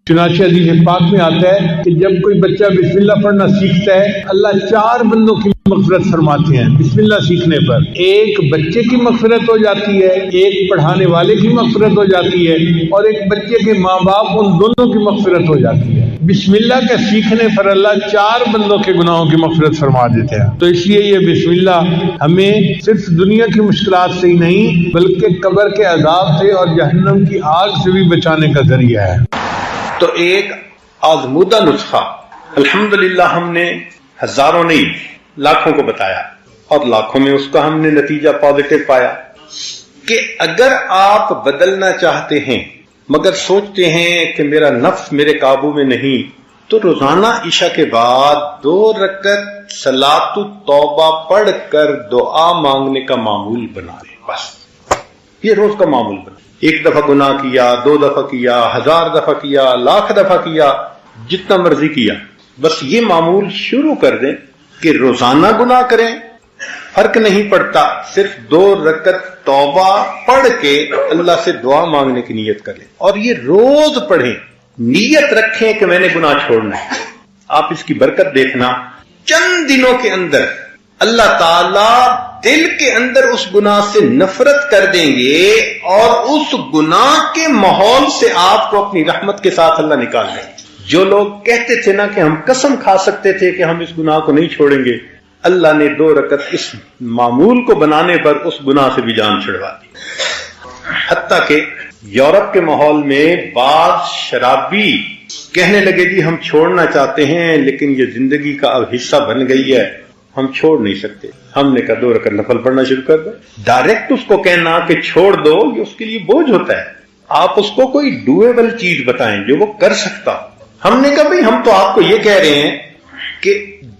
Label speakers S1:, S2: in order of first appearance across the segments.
S1: چنانچہ حدیث پاک میں آتا ہے کہ جب کوئی بچہ بسم اللہ پڑھنا سیکھتا ہے اللہ 4 بندوں کی مغفرت فرماتے ہیں بسم اللہ سیکھنے پر. ایک بچے کی مغفرت ہو جاتی ہے، ایک پڑھانے والے کی مغفرت ہو جاتی ہے، اور ایک بچے کے ماں باپ ان دونوں کی مغفرت ہو جاتی ہے. بسم اللہ کے سیکھنے پر اللہ 4 بندوں کے گناہوں کی مغفرت فرما دیتے ہیں. تو اس لیے یہ بسم اللہ ہمیں صرف دنیا کی مشکلات سے ہی نہیں بلکہ قبر کے عذاب سے اور جہنم کی آگ سے بھی بچانے کا ذریعہ ہے.
S2: تو ایک آزمودہ نسخہ الحمدللہ ہم نے ہزاروں نہیں لاکھوں کو بتایا، اور لاکھوں میں اس کا ہم نے نتیجہ پازیٹو پایا کہ اگر آپ بدلنا چاہتے ہیں مگر سوچتے ہیں کہ میرا نفس میرے قابو میں نہیں، تو روزانہ عشاء کے بعد 2 رکعت صلاۃ التوبہ پڑھ کر دعا مانگنے کا معمول بنا لیں. بس یہ روز کا معمول بنا. 1 دفعہ گناہ کیا، 2 دفعہ کیا، 1000 دفعہ کیا، لاکھ دفعہ کیا، جتنا مرضی کیا، بس یہ معمول شروع کر دیں کہ روزانہ گناہ کریں، فرق نہیں پڑتا، صرف 2 رکعت توبہ پڑھ کے اللہ سے دعا مانگنے کی نیت کر لیں، اور یہ روز پڑھیں، نیت رکھیں کہ میں نے گناہ چھوڑنا ہے. آپ اس کی برکت دیکھنا، چند دنوں کے اندر اللہ تعالیٰ دل کے اندر اس گناہ سے نفرت کر دیں گے، اور اس گناہ کے ماحول سے آپ کو اپنی رحمت کے ساتھ اللہ نکال دیں گے. جو لوگ کہتے تھے نا کہ ہم قسم کھا سکتے تھے کہ ہم اس گناہ کو نہیں چھوڑیں گے، اللہ نے 2 رکعت اس معمول کو بنانے پر اس گناہ سے بھی جان چھڑوا دی. حتیٰ کہ یورپ کے ماحول میں بعض شرابی کہنے لگے جی ہم چھوڑنا چاہتے ہیں لیکن یہ زندگی کا اب حصہ بن گئی ہے، ہم چھوڑ نہیں سکتے. ہم نے کہا 2 رکعت نفل پڑھنا شروع کر دو. ڈائریکٹ اس کو کہنا کہ چھوڑ دو یہ اس کے لیے بوجھ ہوتا ہے. آپ اس کو کوئی ڈویبل چیز بتائیں جو وہ کر سکتا. ہم نے کہا بھئی ہم تو آپ کو یہ کہہ رہے ہیں کہ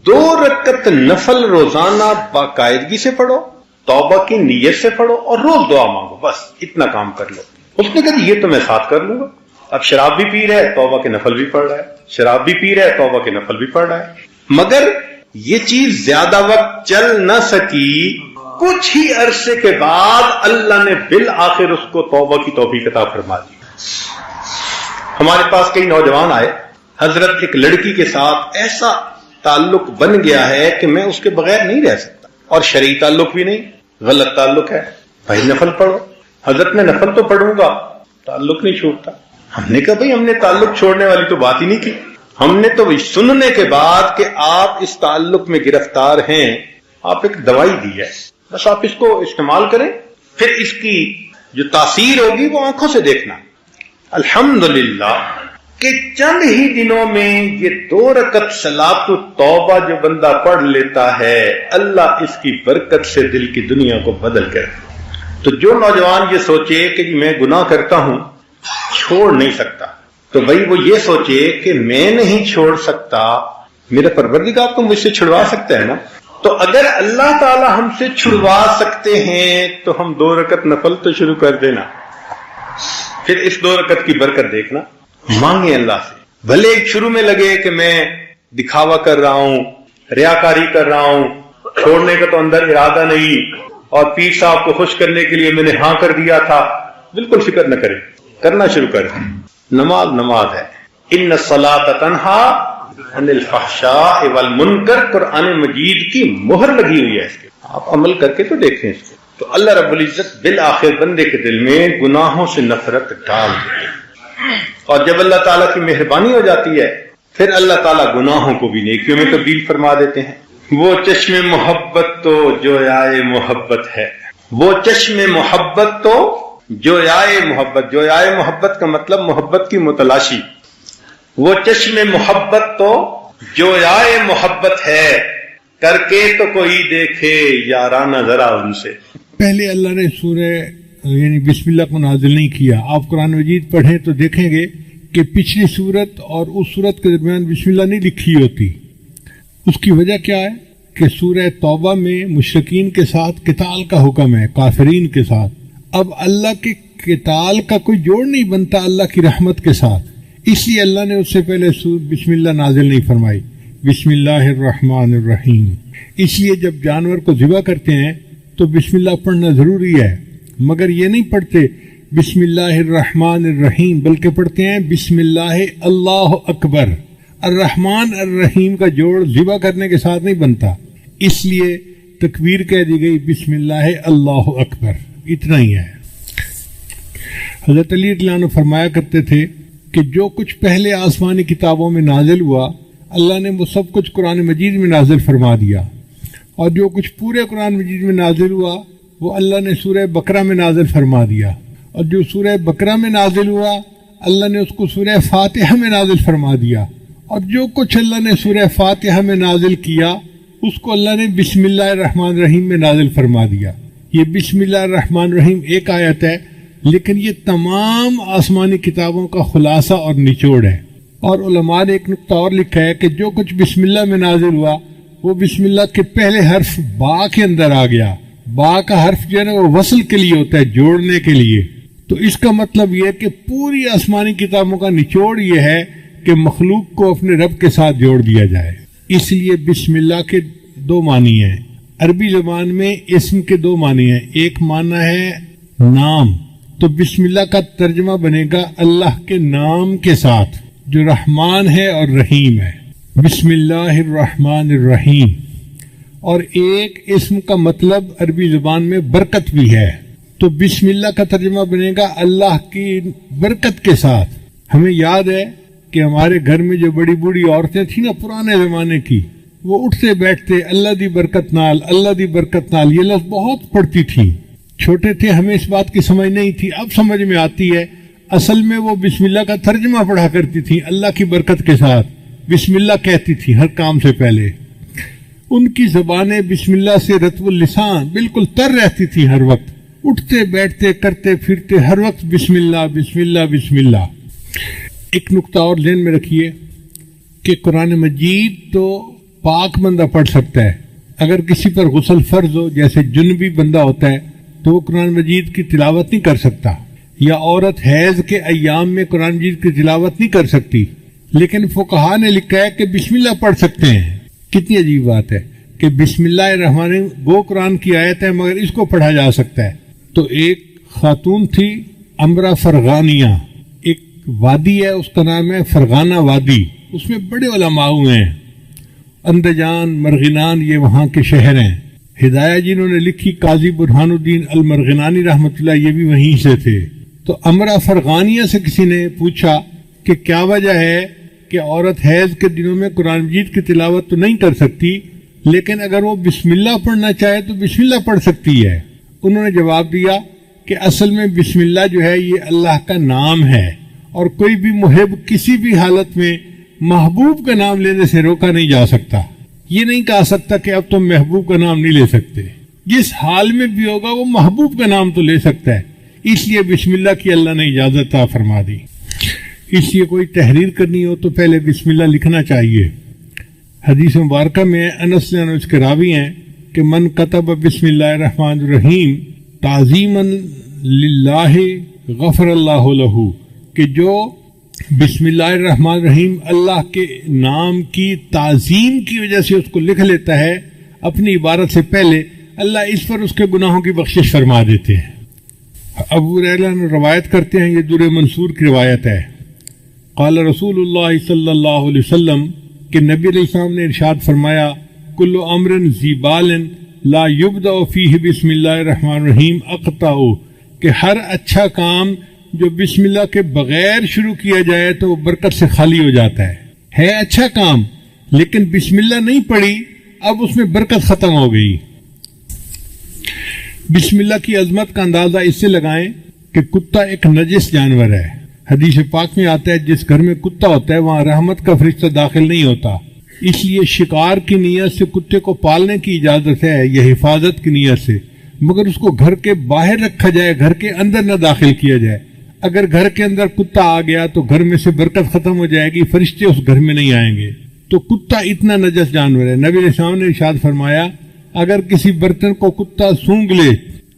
S2: 2 رکعت نفل روزانہ باقاعدگی سے پڑھو، توبہ کی نیت سے پڑھو، اور روز دعا مانگو، بس اتنا کام کر لو. اس نے کہا یہ تو میں ساتھ کر لوں گا. اب شراب بھی پی رہا ہے، توبہ کے نفل بھی پڑھ رہا ہے، شراب بھی پی رہا ہے، توبہ کے نفل بھی پڑھ رہا ہے. مگر یہ چیز زیادہ وقت چل نہ سکی. کچھ ہی عرصے کے بعد اللہ نے بالآخر اس کو توبہ کی توفیق عطا فرما دی. ہمارے پاس کئی نوجوان آئے، حضرت ایک لڑکی کے ساتھ ایسا تعلق بن گیا ہے کہ میں اس کے بغیر نہیں رہ سکتا، اور شرعی تعلق بھی نہیں، غلط تعلق ہے. بھائی نفل پڑھو. حضرت میں نفل تو پڑھوں گا، تعلق نہیں چھوڑتا. ہم نے کہا بھائی ہم نے تعلق چھوڑنے والی تو بات ہی نہیں کی. ہم نے تو سننے کے بعد کہ آپ اس تعلق میں گرفتار ہیں، آپ ایک دوائی دی ہے، بس آپ اس کو استعمال کریں، پھر اس کی جو تاثیر ہوگی وہ آنکھوں سے دیکھنا. الحمدللہ کہ چند ہی دنوں میں یہ 2 رکعت صلاۃ التوبہ جو بندہ پڑھ لیتا ہے، اللہ اس کی برکت سے دل کی دنیا کو بدل کر. تو جو نوجوان یہ سوچے کہ میں گناہ کرتا ہوں چھوڑ نہیں سکتا، تو بھائی وہ یہ سوچے کہ میں نہیں چھوڑ سکتا، میرا پروردگار تو مجھ سے چھڑوا سکتا ہے نا. تو اگر اللہ تعالی ہم سے چھڑوا سکتے ہیں تو ہم 2 رکعت نفل تو شروع کر دینا. پھر اس 2 رکعت کی برکت دیکھنا، مانگیں اللہ سے. بھلے ایک شروع میں لگے کہ میں دکھاوا کر رہا ہوں، ریاکاری کر رہا ہوں، چھوڑنے کا تو اندر ارادہ نہیں، اور پیر صاحب کو خوش کرنے کے لیے میں نے ہاں کر دیا تھا. بالکل فکر نہ کریں، کرنا شروع کر دیں. نماز نماز ہے. ان الصلاۃ تنہا عن الفحشاء والمنکر، قرآن مجید کی مہر لگی ہوئی ہے اس کے. آپ عمل کر کے تو دیکھیں اس کو. تو اللہ رب العزت بالآخر بندے کے دل میں گناہوں سے نفرت ڈال دیتے ہیں. اور جب اللہ تعالیٰ کی مہربانی ہو جاتی ہے پھر اللہ تعالیٰ گناہوں کو بھی نیکیوں میں تبدیل فرما دیتے ہیں. وہ چشم محبت تو جو آئے محبت ہے، وہ چشم محبت تو جو آئے محبت. جو آئے محبت کا مطلب محبت کی متلاشی. وہ چشم محبت تو جو آئے محبت ہے، کر کے تو کوئی دیکھے یارانہ ذرا ان سے.
S1: پہلے اللہ نے سورہ یعنی بسم اللہ کو نازل نہیں کیا. آپ قرآن مجید پڑھیں تو دیکھیں گے کہ پچھلی سورت اور اس سورت کے درمیان بسم اللہ نہیں لکھی ہوتی. اس کی وجہ کیا ہے کہ سورہ توبہ میں مشرکین کے ساتھ قتال کا حکم ہے، کافرین کے ساتھ. اب اللہ کے قتال کا کوئی جوڑ نہیں بنتا اللہ کی رحمت کے ساتھ، اس لیے اللہ نے اس سے پہلے بسم اللہ نازل نہیں فرمائی. بسم اللہ الرحمن الرحیم. اس لیے جب جانور کو ذبح کرتے ہیں تو بسم اللہ پڑھنا ضروری ہے، مگر یہ نہیں پڑھتے بسم اللہ الرحمن الرحیم بلکہ پڑھتے ہیں بسم اللہ اللہ اکبر۔ الرحمن الرحیم کا جوڑ ذبح کرنے کے ساتھ نہیں بنتا، اس لیے تکبیر کہہ دی گئی بسم اللہ اللہ اکبر، اتنا ہی ہے۔ حضرت علی رضی اللہ عنہ فرمایا کرتے تھے کہ جو کچھ پہلے آسمانی کتابوں میں نازل ہوا اللہ نے وہ سب کچھ قرآن مجید میں نازل فرما دیا، اور جو کچھ پورے قرآن مجید میں نازل ہوا وہ اللہ نے سورہ بقرہ میں نازل فرما دیا، اور جو سورہ بقرہ میں نازل ہوا اللہ نے اس کو سورہ فاتحہ میں نازل فرما دیا، اور جو کچھ اللہ نے سورہ فاتحہ میں نازل کیا اس کو اللہ نے بسم اللہ الرحمن الرحیم میں نازل فرما دیا۔ یہ بسم اللہ الرحمن الرحیم ایک آیت ہے، لیکن یہ تمام آسمانی کتابوں کا خلاصہ اور نچوڑ ہے۔ اور علماء نے ایک نقطہ اور لکھا ہے کہ جو کچھ بسم اللہ میں نازل ہوا وہ بسم اللہ کے پہلے حرف با کے اندر آ گیا۔ با کا حرف جو ہے نا وہ وصل کے لیے ہوتا ہے، جوڑنے کے لیے۔ تو اس کا مطلب یہ ہے کہ پوری آسمانی کتابوں کا نچوڑ یہ ہے کہ مخلوق کو اپنے رب کے ساتھ جوڑ دیا جائے۔ اس لیے بسم اللہ کے دو معنی ہیں۔ عربی زبان میں اسم کے دو معنی ہیں، ایک معنی ہے نام، تو بسم اللہ کا ترجمہ بنے گا اللہ کے نام کے ساتھ جو رحمان ہے اور رحیم ہے، بسم اللہ الرحمن الرحیم۔ اور ایک اسم کا مطلب عربی زبان میں برکت بھی ہے، تو بسم اللہ کا ترجمہ بنے گا اللہ کی برکت کے ساتھ۔ ہمیں یاد ہے کہ ہمارے گھر میں جو بڑی بوڑھی عورتیں تھیں نا پرانے زمانے کی، وہ اٹھتے بیٹھتے اللہ دی برکت نال، اللہ دی برکت نال، یہ لفظ بہت پڑھتی تھی۔ چھوٹے تھے ہمیں اس بات کی سمجھ نہیں تھی، اب سمجھ میں آتی ہے۔ اصل میں وہ بسم اللہ کا ترجمہ پڑھا کرتی تھی، اللہ کی برکت کے ساتھ بسم اللہ کہتی تھی ہر کام سے پہلے۔ ان کی زبانیں بسم اللہ سے رطب اللسان بالکل تر رہتی تھی، ہر وقت اٹھتے بیٹھتے کرتے پھرتے ہر وقت بسم اللہ بسم اللہ بسم اللہ۔ ایک نقطہ اور ذہن میں رکھیے کہ قرآن مجید تو پاک بندہ پڑھ سکتا ہے، اگر کسی پر غسل فرض ہو جیسے جنبی بندہ ہوتا ہے تو وہ قرآن مجید کی تلاوت نہیں کر سکتا، یا عورت حیض کے ایام میں قرآن مجید کی تلاوت نہیں کر سکتی، لیکن فقہا نے لکھا ہے کہ بسم اللہ پڑھ سکتے ہیں۔ کتنی عجیب بات ہے کہ بسم اللہ الرحمن الرحیم وہ قرآن کی آیت ہے مگر اس کو پڑھا جا سکتا ہے۔ تو ایک خاتون تھی امرا فرغانیہ، ایک وادی ہے اس کا نام ہے فرغانہ وادی، اس میں بڑے علماء ہوئے ہیں، اندجان مرغنان یہ وہاں کے شہر ہیں۔ ہدایہ جنہوں نے لکھی قاضی برہان الدین المرغنانی رحمۃ اللہ، یہ بھی وہیں سے تھے۔ تو امرا فرغانیہ سے کسی نے پوچھا کہ کیا وجہ ہے کہ عورت حیض کے دنوں میں قرآن مجید کی تلاوت تو نہیں کر سکتی، لیکن اگر وہ بسم اللہ پڑھنا چاہے تو بسم اللہ پڑھ سکتی ہے؟ انہوں نے جواب دیا کہ اصل میں بسم اللہ جو ہے یہ اللہ کا نام ہے، اور کوئی بھی محب کسی بھی حالت میں محبوب کا نام لینے سے روکا نہیں جا سکتا۔ یہ نہیں کہا سکتا کہ اب تم محبوب کا نام نہیں لے سکتے، جس حال میں بھی ہوگا وہ محبوب کا نام تو لے سکتا ہے، اس لیے بسم اللہ کی اللہ نے اجازت عطا فرما دی۔ اس لیے کوئی تحریر کرنی ہو تو پہلے بسم اللہ لکھنا چاہیے۔ حدیث مبارکہ میں انس نے اس کے راوی ہیں کہ من کتب بسم اللہ الرحمن الرحیم تعظیما للہ غفر اللہ لہ، کہ جو بسم اللہ الرحمن الرحیم اللہ کے نام کی تعظیم کی وجہ سے اس کو لکھ لیتا ہے اپنی عبارت سے پہلے، اللہ اس پر اس کے گناہوں کی بخشش فرما دیتے ہیں۔ ابو ہریرہ نے روایت کرتے ہیں، یہ در منصور کی روایت ہے، قال رسول اللہ صلی اللہ علیہ وسلم کہ نبی علیہ السلام نے ارشاد فرمایا کل امر ذی بال لا یبدأ فیہ بسم اللہ الرحمن الرحیم اقطع، کہ ہر اچھا کام جو بسم اللہ کے بغیر شروع کیا جائے تو وہ برکت سے خالی ہو جاتا ہے اچھا کام، لیکن بسم اللہ نہیں پڑھی اب اس میں برکت ختم ہو گئی۔ بسم اللہ کی عظمت کا اندازہ اس سے لگائیں کہ کتا ایک نجس جانور ہے۔ حدیث پاک میں آتا ہے جس گھر میں کتا ہوتا ہے وہاں رحمت کا فرشتہ داخل نہیں ہوتا، اس لیے شکار کی نیت سے کتے کو پالنے کی اجازت ہے، یہ حفاظت کی نیت سے، مگر اس کو گھر کے باہر رکھا جائے، گھر کے اندر نہ داخل کیا جائے۔ اگر گھر کے اندر کتا آ گیا تو گھر میں سے برکت ختم ہو جائے گی، فرشتے اس گھر میں نہیں آئیں گے۔ تو کتا اتنا نجس جانور ہے۔ نبی علیہ السلام نے ارشاد فرمایا اگر کسی برتن کو کتا سونگھ لے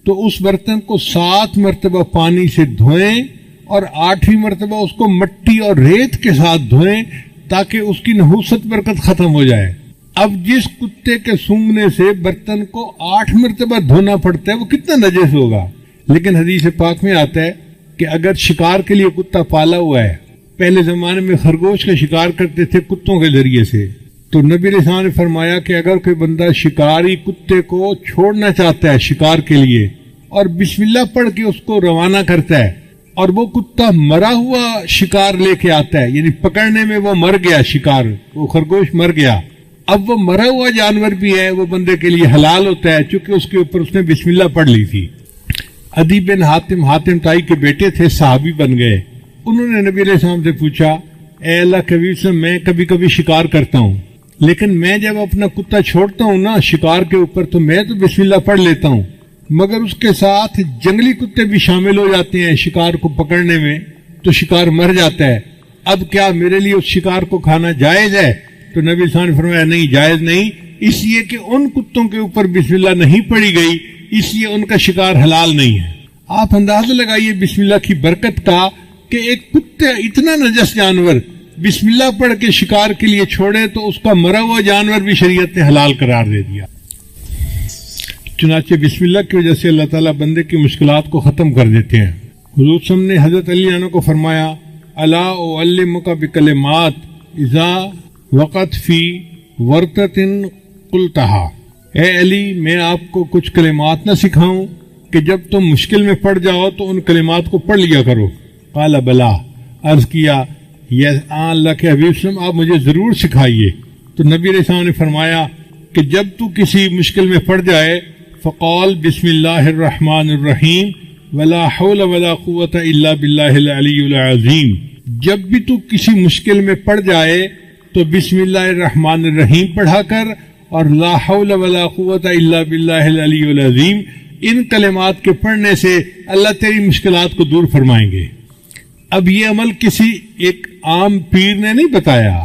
S1: تو اس برتن کو 7 مرتبہ پانی سے دھوئیں اور 8ویں مرتبہ اس کو مٹی اور ریت کے ساتھ دھوئیں تاکہ اس کی نحوست برکت ختم ہو جائے۔ اب جس کتے کے سونگھنے سے برتن کو 8 مرتبہ دھونا پڑتا ہے وہ کتنا نجس ہوگا، لیکن حدیث پاک میں آتا ہے کہ اگر شکار کے لیے کتا پالا ہوا ہے، پہلے زمانے میں خرگوش کا شکار کرتے تھے کتوں کے ذریعے سے، تو نبی علیہ السلام نے فرمایا کہ اگر کوئی بندہ شکاری کتے کو چھوڑنا چاہتا ہے شکار کے لیے اور بسم اللہ پڑھ کے اس کو روانہ کرتا ہے اور وہ کتا مرا ہوا شکار لے کے آتا ہے، یعنی پکڑنے میں وہ مر گیا، شکار وہ خرگوش مر گیا، اب وہ مرا ہوا جانور بھی ہے، وہ بندے کے لیے حلال ہوتا ہے چونکہ اس کے اوپر اس نے بسم اللہ پڑھ لی تھی۔ عدی بن حاتم طائی کے بیٹے تھے، صحابی بن گئے، انہوں نے نبی علیہ السلام سے پوچھا، اے اللہ کے نبی صلی اللہ علیہ وسلم، میں کبھی کبھی شکار کرتا ہوں لیکن میں جب اپنا کتا چھوڑتا ہوں نا شکار کے اوپر تو میں تو بسم اللہ پڑھ لیتا ہوں، مگر اس کے ساتھ جنگلی کتے بھی شامل ہو جاتے ہیں شکار کو پکڑنے میں تو شکار مر جاتا ہے، اب کیا میرے لیے اس شکار کو کھانا جائز ہے؟ تو نبی صلی اللہ علیہ وسلم نے فرمایا نہیں، جائز نہیں، اس لیے کہ ان کتوں کے اوپر بسم اللہ نہیں پڑھی گئی، اس لیے ان کا شکار حلال نہیں ہے۔ آپ اندازہ لگائیے بسم اللہ کی برکت کا کہ ایک کتے اتنا نجس جانور بسم اللہ پڑھ کے شکار کے لیے چھوڑے تو اس کا مرا ہوا جانور بھی شریعت نے حلال قرار دے دیا۔ چنانچہ بسم اللہ کی وجہ سے اللہ تعالیٰ بندے کی مشکلات کو ختم کر دیتے ہیں۔ حضور صلی اللہ علیہ وسلم نے حضرت علی عنہ کو فرمایا، الا اعلمک بکلمات اذا وقت فی ورطۃ قلتھا، اے علی میں آپ کو کچھ کلمات نہ سکھاؤں کہ جب تم مشکل میں پڑ جاؤ تو ان کلمات کو پڑھ لیا کرو؟ قال بلا، عرض کیا اللہ کے حبیب صلی اللہ علیہ وسلم آپ مجھے ضرور سکھائیے۔ تو نبی علیہ السلام نے فرمایا کہ جب تو کسی مشکل میں پڑ جائے فقال بسم اللہ الرحمن الرحیم ولا حول ولا قوت الا باللہ العلی العظیم، جب بھی تو کسی مشکل میں پڑ جائے تو بسم اللہ الرحمن الرحیم پڑھا کر اور لا حول ولا قوت الا باللہ العلی العظیم، ان کلمات کے پڑھنے سے اللہ تیری مشکلات کو دور فرمائیں گے۔ اب یہ عمل کسی ایک عام پیر نے نہیں بتایا،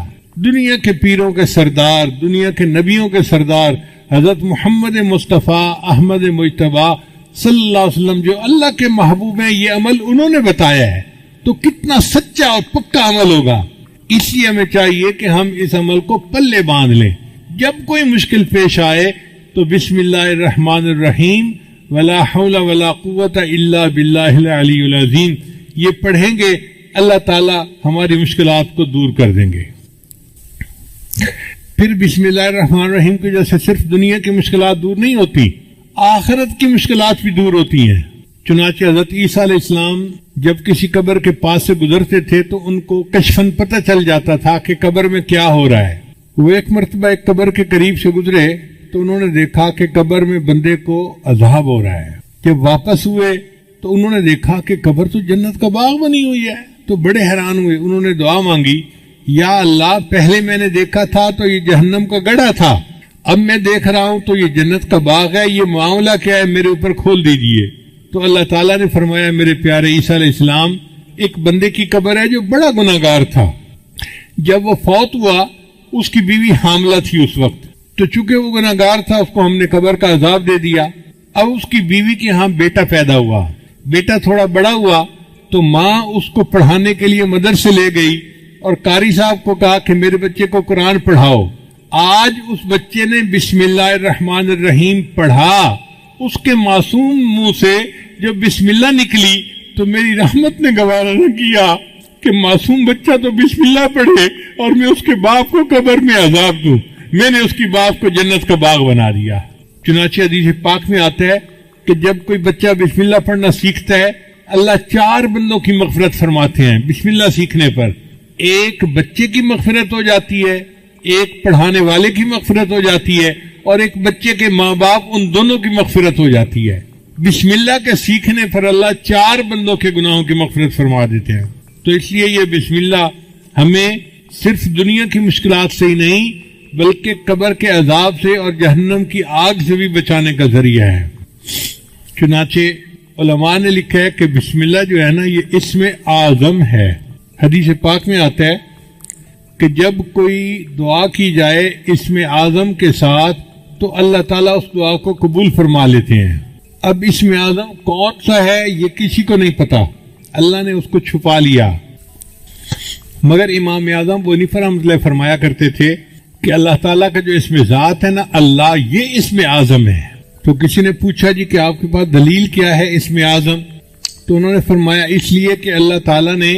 S1: دنیا کے پیروں کے سردار، دنیا کے نبیوں کے سردار حضرت محمد مصطفیٰ احمد مجتبیٰ صلی اللہ علیہ وسلم جو اللہ کے محبوب ہیں، یہ عمل انہوں نے بتایا ہے، تو کتنا سچا اور پکا عمل ہوگا۔ اس لیے ہمیں چاہیے کہ ہم اس عمل کو پلے باندھ لیں، جب کوئی مشکل پیش آئے تو بسم اللہ الرحمن الرحیم ولا حول ولا قوت الا باللہ العلی العظیم یہ پڑھیں گے، اللہ تعالی ہماری مشکلات کو دور کر دیں گے۔ پھر بسم اللہ الرحمن الرحیم کی وجہ سے صرف دنیا کی مشکلات دور نہیں ہوتی، آخرت کی مشکلات بھی دور ہوتی ہیں۔ چنانچہ حضرت عیسیٰ علیہ السلام جب کسی قبر کے پاس سے گزرتے تھے تو ان کو کشفاً پتہ چل جاتا تھا کہ قبر میں کیا ہو رہا ہے۔ وہ ایک مرتبہ ایک قبر کے قریب سے گزرے تو انہوں نے دیکھا کہ قبر میں بندے کو عذاب ہو رہا ہے۔ جب واپس ہوئے تو انہوں نے دیکھا کہ قبر تو جنت کا باغ بنی ہوئی ہے، تو بڑے حیران ہوئے، انہوں نے دعا مانگی، یا اللہ پہلے میں نے دیکھا تھا تو یہ جہنم کا گڑھا تھا، اب میں دیکھ رہا ہوں تو یہ جنت کا باغ ہے، یہ معاملہ کیا ہے میرے اوپر کھول دیجئے۔ تو اللہ تعالیٰ نے فرمایا میرے پیارے عیسیٰ علیہ السلام ایک بندے کی قبر ہے جو بڑا گناہ گار تھا، جب وہ فوت ہوا اس کی بیوی حاملہ تھی اس وقت، تو چونکہ وہ گناہ گار تھا اس کو ہم نے قبر کا عذاب دے دیا۔ اب اس کی بیوی کے ہاں بیٹا پیدا ہوا، بیٹا تھوڑا بڑا ہوا تو ماں اس کو پڑھانے کے لیے مدرسے لے گئی اور قاری صاحب کو کہا کہ میرے بچے کو قرآن پڑھاؤ۔ آج اس بچے نے بسم اللہ الرحمن الرحیم پڑھا، اس کے معصوم منہ سے جب بسم اللہ نکلی تو میری رحمت نے گوارا نہ کیا کہ معصوم بچہ تو بسم اللہ پڑھے اور میں اس کے باپ کو قبر میں عذاب دوں، میں نے اس کی باپ کو جنت کا باغ بنا دیا۔ چنانچہ حدیث پاک میں آتا ہے کہ جب کوئی بچہ بسم اللہ پڑھنا سیکھتا ہے اللہ 4 بندوں کی مغفرت فرماتے ہیں بسم اللہ سیکھنے پر۔ ایک بچے کی مغفرت ہو جاتی ہے، ایک پڑھانے والے کی مغفرت ہو جاتی ہے، اور ایک بچے کے ماں باپ ان دونوں کی مغفرت ہو جاتی ہے۔ بسم اللہ کے سیکھنے پر اللہ 4 بندوں کے گناہوں کی مغفرت فرما دیتے ہیں۔ تو اس لیے یہ بسم اللہ ہمیں صرف دنیا کی مشکلات سے ہی نہیں بلکہ قبر کے عذاب سے اور جہنم کی آگ سے بھی بچانے کا ذریعہ ہے۔ چنانچہ علماء نے لکھا ہے کہ بسم اللہ جو ہے نا یہ اسم اعظم ہے۔ حدیث پاک میں آتا ہے کہ جب کوئی دعا کی جائے اسم اعظم کے ساتھ تو اللہ تعالیٰ اس دعا کو قبول فرما لیتے ہیں۔ اب اسم اعظم کون سا ہے یہ کسی کو نہیں پتا، اللہ نے اس کو چھپا لیا، مگر امام اعظم ابو حنیفہ رحمۃ اللہ فرمایا کرتے تھے کہ اللہ تعالیٰ کا جو اسم ذات ہے نا اللہ، یہ اسم اعظم ہے۔ تو کسی نے پوچھا جی کہ آپ کے پاس دلیل کیا ہے اسم اعظم؟ تو انہوں نے فرمایا اس لیے کہ اللہ تعالیٰ نے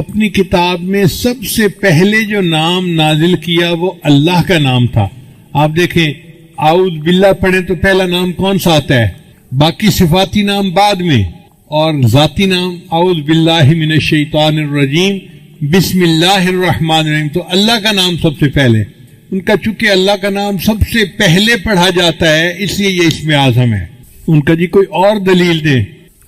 S1: اپنی کتاب میں سب سے پہلے جو نام نازل کیا وہ اللہ کا نام تھا. آپ دیکھیں اعوذ باللہ پڑھیں تو پہلا نام کون سا آتا ہے؟ باقی صفاتی نام بعد میں، اور ذاتی نام اعوذ باللہ من الشیطان الرجیم بسم اللہ الرحمن الرحیم. تو اللہ کا نام سب سے پہلے. ان کا چونکہ اللہ کا نام سب سے پہلے پڑھا جاتا ہے اس لیے یہ اسم اعظم ہے. ان کا جی کوئی اور دلیل دیں.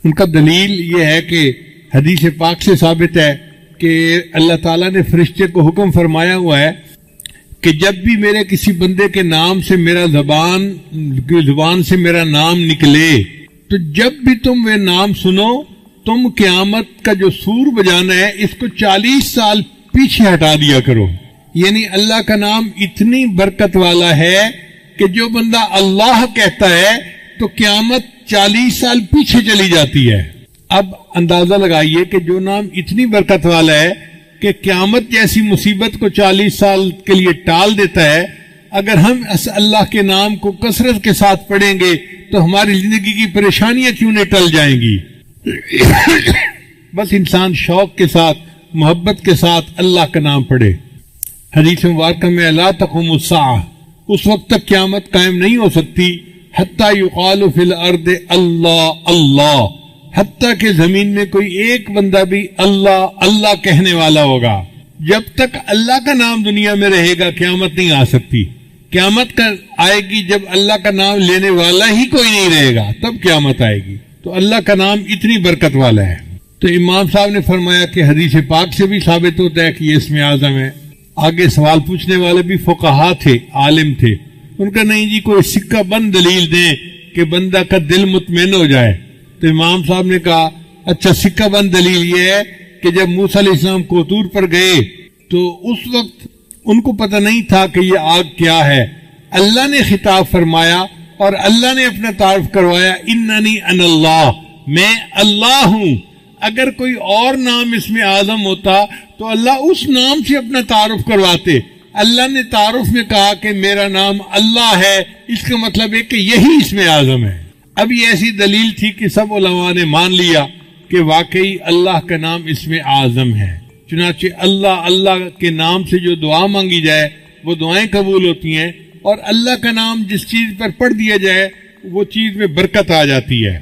S1: ان کا دلیل یہ ہے کہ حدیث پاک سے ثابت ہے کہ اللہ تعالیٰ نے فرشتے کو حکم فرمایا ہوا ہے کہ جب بھی میرے کسی بندے کے نام سے میرا زبان سے میرا نام نکلے تو جب بھی تم وہ نام سنو تم قیامت کا جو سور بجانا ہے اس کو 40 سال پیچھے ہٹا دیا کرو. یعنی اللہ کا نام اتنی برکت والا ہے کہ جو بندہ اللہ کہتا ہے تو قیامت 40 سال پیچھے چلی جاتی ہے. اب اندازہ لگائیے کہ جو نام اتنی برکت والا ہے کہ قیامت جیسی مصیبت کو 40 سال کے لیے ٹال دیتا ہے، اگر ہم اللہ کے نام کو کثرت کے ساتھ پڑھیں گے تو ہماری زندگی کی پریشانیاں کیوں نہیں ٹل جائیں گی. بس انسان شوق کے ساتھ محبت کے ساتھ اللہ کا نام پڑھے. حدیث مبارکہ میں لا تقوم الساعہ، اس وقت تک قیامت قائم نہیں ہو سکتی حتی یقال فی الارض اللہ اللہ، حتیٰ کہ زمین میں کوئی ایک بندہ بھی اللہ اللہ کہنے والا ہوگا. جب تک اللہ کا نام دنیا میں رہے گا قیامت نہیں آ سکتی. قیامت کا آئے گی جب اللہ کا نام لینے والا ہی کوئی نہیں رہے گا تب قیامت آئے گی. تو اللہ کا نام اتنی برکت والا ہے. تو امام صاحب نے فرمایا کہ حدیث پاک سے بھی ثابت ہوتا ہے کہ یہ اسم اعظم ہے. آگے سوال پوچھنے والے بھی فقہا تھے، عالم تھے. ان کا نہیں جی کوئی سکہ بند دلیل دیں کہ بندہ کا دل مطمئن ہو جائے. تو امام صاحب نے کہا اچھا سکہ بند دلیل یہ ہے کہ جب موسیٰ علیہ السلام کوطور پر گئے تو اس وقت ان کو پتہ نہیں تھا کہ یہ آگ کیا ہے. اللہ نے خطاب فرمایا اور اللہ نے اپنا تعارف کروایا اننی انا اللہ، میں اللہ ہوں. اگر کوئی اور نام اس میں اعظم ہوتا تو اللہ اس نام سے اپنا تعارف کرواتے. اللہ نے تعارف میں کہا کہ میرا نام اللہ ہے، اس کا مطلب ہے کہ یہی اس میں اعظم ہے. اب یہ ایسی دلیل تھی کہ سب علماء نے مان لیا کہ واقعی اللہ کا نام اس میں اعظم ہے. چنانچہ اللہ اللہ کے نام سے جو دعا مانگی جائے وہ دعائیں قبول ہوتی ہیں، اور اللہ کا نام جس چیز پر پڑھ دیا جائے وہ چیز میں برکت آ جاتی ہے.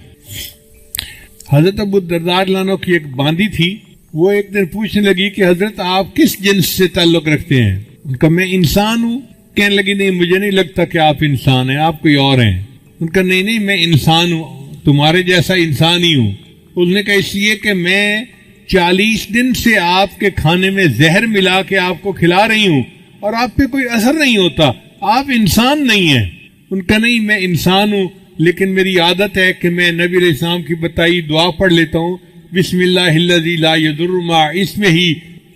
S1: حضرت ابو الدرداء رضی اللہ عنہ کی ایک باندی تھی، وہ ایک دن پوچھنے لگی کہ حضرت آپ کس جنس سے تعلق رکھتے ہیں؟ ان کا میں انسان ہوں. کہنے لگی نہیں مجھے نہیں لگتا کہ آپ انسان ہیں، آپ کوئی اور ہیں. ان کا نہیں میں انسان ہوں، تمہارے جیسا انسان ہی ہوں. اس نے کہا اس لیے کہ میں 40 دن سے آپ کے کھانے میں زہر ملا کے آپ کو کھلا رہی ہوں اور آپ پہ کوئی اثر نہیں ہوتا، آپ انسان نہیں ہیں. ان کا نہیں میں انسان ہوں لیکن میری عادت ہے کہ میں نبی علیہ السلام کی بتائی دعا پڑھ لیتا ہوں، بسم اللہ الذی لا یضر مع اسمہ